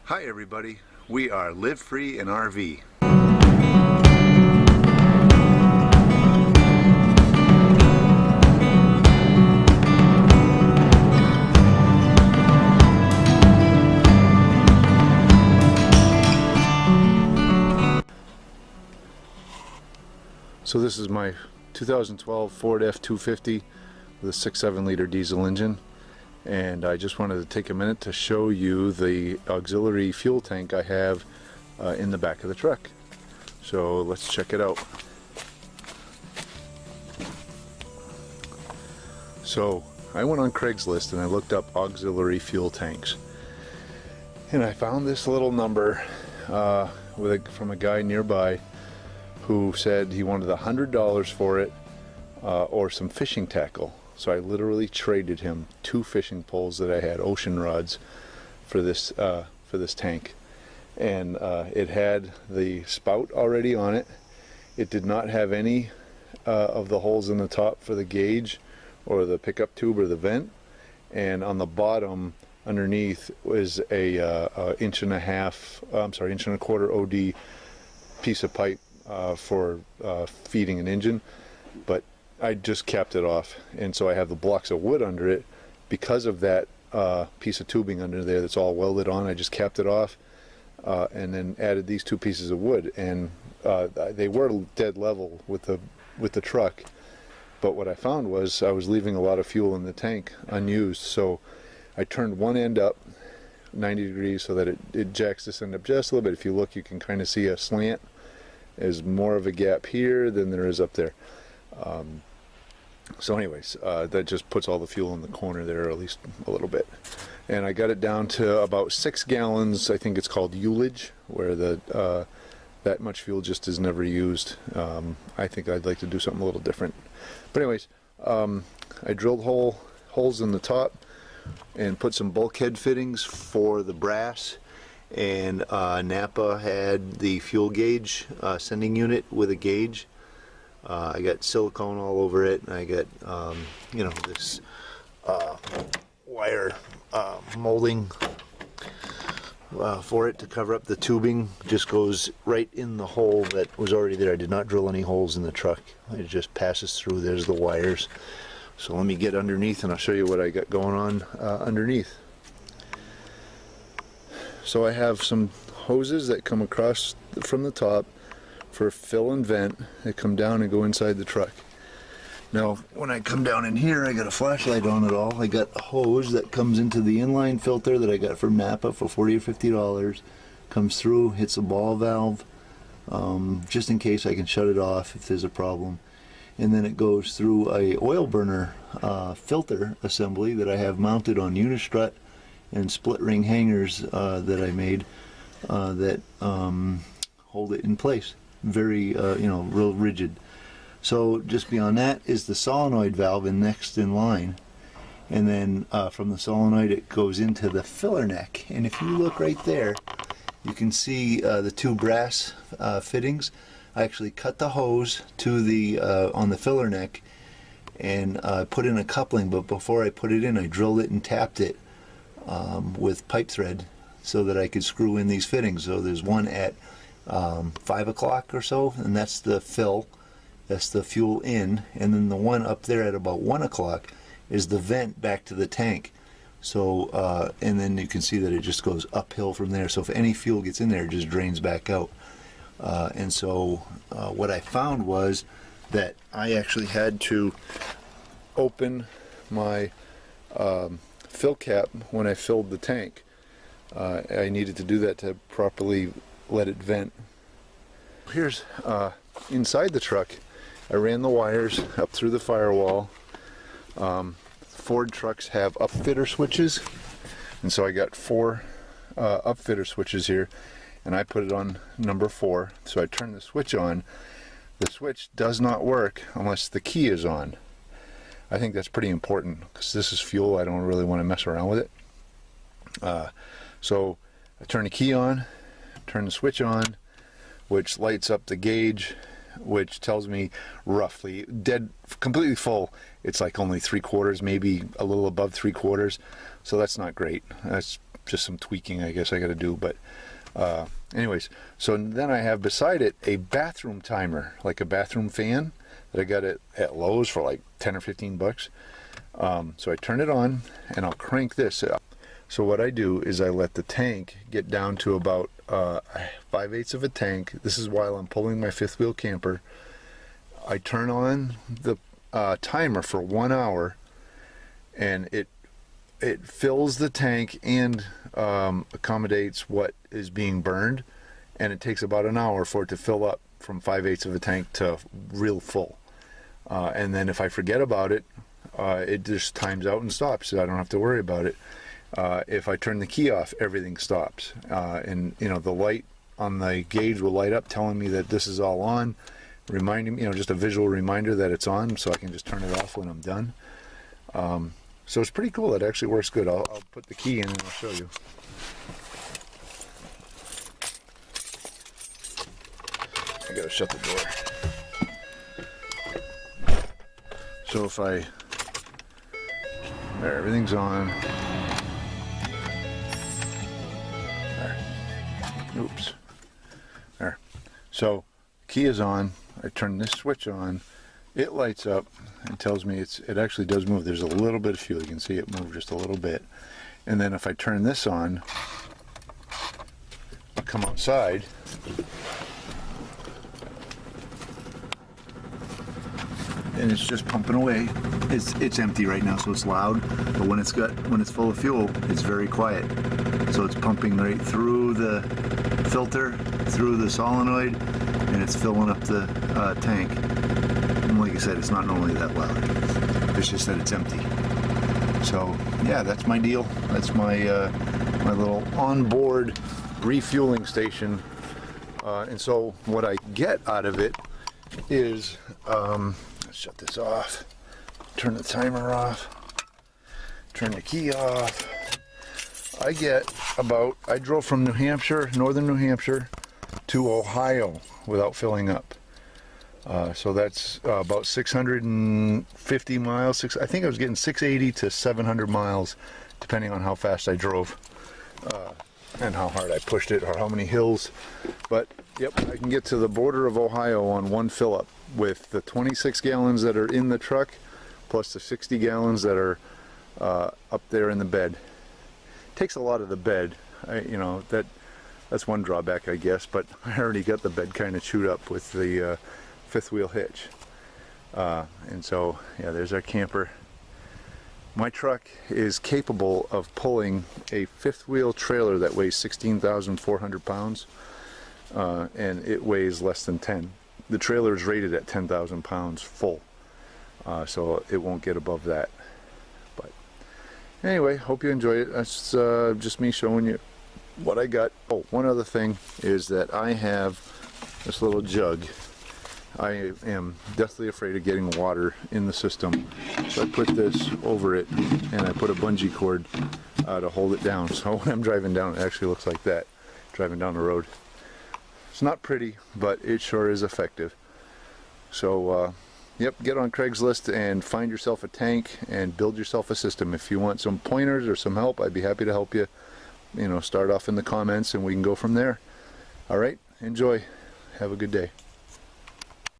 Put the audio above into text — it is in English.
Hi everybody, we are Live Free and RV. So this is my 2012 Ford F-250 with a 6.7 liter diesel engine. And I just wanted to take a minute to show you the auxiliary fuel tank I have in the back of the truck. So let's check it out. So I went on Craigslist and I looked up auxiliary fuel tanks. And I found this little number from a guy nearby who said he wanted $100 for it or some fishing tackle. So I literally traded him 2 fishing poles that I had, ocean rods, for this tank. And it had the spout already on it. It did not have any of the holes in the top for the gauge or the pickup tube or the vent. And on the bottom underneath was a inch and a quarter OD piece of pipe for feeding an engine. But I just capped it off, and so I have the blocks of wood under it. Because of that piece of tubing under there that's all welded on, I just capped it off and then added these 2 pieces of wood, and they were dead level with the truck. But what I found was I was leaving a lot of fuel in the tank unused, so I turned one end up 90 degrees so that it jacks this end up just a little bit. If you look, you can kind of see a slant. There's more of a gap here than there is up there. So anyways, that just puts all the fuel in the corner there, at least a little bit. And I got it down to about 6 gallons. I think it's called ullage, where that much fuel just is never used. I think I'd like to do something a little different. But anyways, I drilled holes in the top and put some bulkhead fittings for the brass. And Napa had the fuel gauge sending unit with a gauge. I got silicone all over it, and I got this wire molding for it to cover up the tubing. Just goes right in the hole that was already there. I did not drill any holes in the truck. It just passes through. There's the wires. So let me get underneath and I'll show you what I got going on underneath. So I have some hoses that come across from the top for fill and vent. They come down and go inside the truck. Now when I come down in here, I got a flashlight on it all. I got a hose that comes into the inline filter that I got from Napa for $40 or $50. Comes through, hits a ball valve, just in case I can shut it off if there's a problem. And then it goes through a oil burner filter assembly that I have mounted on unistrut and split ring hangers that I made that hold it in place. Very real rigid. So just beyond that is the solenoid valve next in line, and then from the solenoid it goes into the filler neck. And if you look right there, you can see the 2 brass fittings. I actually cut the hose to the on the filler neck and put in a coupling, but before I put it in, I drilled it and tapped it with pipe thread so that I could screw in these fittings. So there's one at 5 o'clock or so, and that's the fill, that's the fuel in, and then the one up there at about 1 o'clock is the vent back to the tank. So and then you can see that it just goes uphill from there, so if any fuel gets in there, it just drains back out. And so what I found was that I actually had to open my fill cap when I filled the tank. I needed to do that to properly let it vent. Here's inside the truck. I ran the wires up through the firewall. Ford trucks have upfitter switches, and so I got 4 upfitter switches here, and I put it on number 4. So I turn the switch on. The switch does not work unless the key is on. I think that's pretty important because this is fuel. I don't really want to mess around with it. So I turn the key on, turn the switch on, which lights up the gauge, which tells me roughly, dead, completely full, it's like only 3/4, maybe a little above 3/4. So that's not great. That's just some tweaking I guess I got to do. But anyways, so then I have beside it a bathroom timer, like a bathroom fan that I got at Lowe's for like 10 or 15 bucks. So I turn it on and I'll crank this up. So what I do is I let the tank get down to about 5/8 of a tank. This is while I'm pulling my fifth wheel camper. I turn on the timer for 1 hour, and it fills the tank and accommodates what is being burned, and it takes about an hour for it to fill up from 5/8 of a tank to real full. And then if I forget about it, it just times out and stops, so I don't have to worry about it. If I turn the key off, everything stops, and you know, the light on the gauge will light up telling me that this is all on, reminding me, you know, just a visual reminder that it's on, so I can just turn it off when I'm done. So it's pretty cool. It actually works good. I'll put the key in and I'll show you. I gotta shut the door. So if there, everything's on. Oops. There. So key is on. I turn this switch on. It lights up and tells me it actually does move. There's a little bit of fuel. You can see it move just a little bit. And then if I turn this on, I'll come outside. And it's just pumping away. It's empty right now, so it's loud. But when it's full of fuel, it's very quiet. So it's pumping right through the filter, through the solenoid, and it's filling up the tank. And like I said, it's not normally that loud. It's just that it's empty. So yeah, that's my deal. That's my my little onboard refueling station. And so what I get out of it is, let's shut this off, turn the timer off, turn the key off. I drove from New Hampshire, northern New Hampshire, to Ohio without filling up. So that's about 650 miles. I think I was getting 680 to 700 miles, depending on how fast I drove and how hard I pushed it or how many hills. But yep, I can get to the border of Ohio on one fill up with the 26 gallons that are in the truck, plus the 60 gallons that are up there in the bed. Takes a lot of the bed, you know, that's one drawback I guess, but I already got the bed kind of chewed up with the fifth wheel hitch. And so yeah, there's our camper. My truck is capable of pulling a fifth wheel trailer that weighs 16,400 pounds, and it weighs less than 10. The trailer is rated at 10,000 pounds full, so it won't get above that. Anyway, hope you enjoy it. That's just me showing you what I got. Oh, one other thing is that I have this little jug. I am deathly afraid of getting water in the system, so I put this over it and I put a bungee cord to hold it down. So when I'm driving down, it actually looks like that, driving down the road. It's not pretty, but it sure is effective. So yep, get on Craigslist and find yourself a tank and build yourself a system. If you want some pointers or some help, I'd be happy to help you. You know, start off in the comments and we can go from there. All right, enjoy. Have a good day.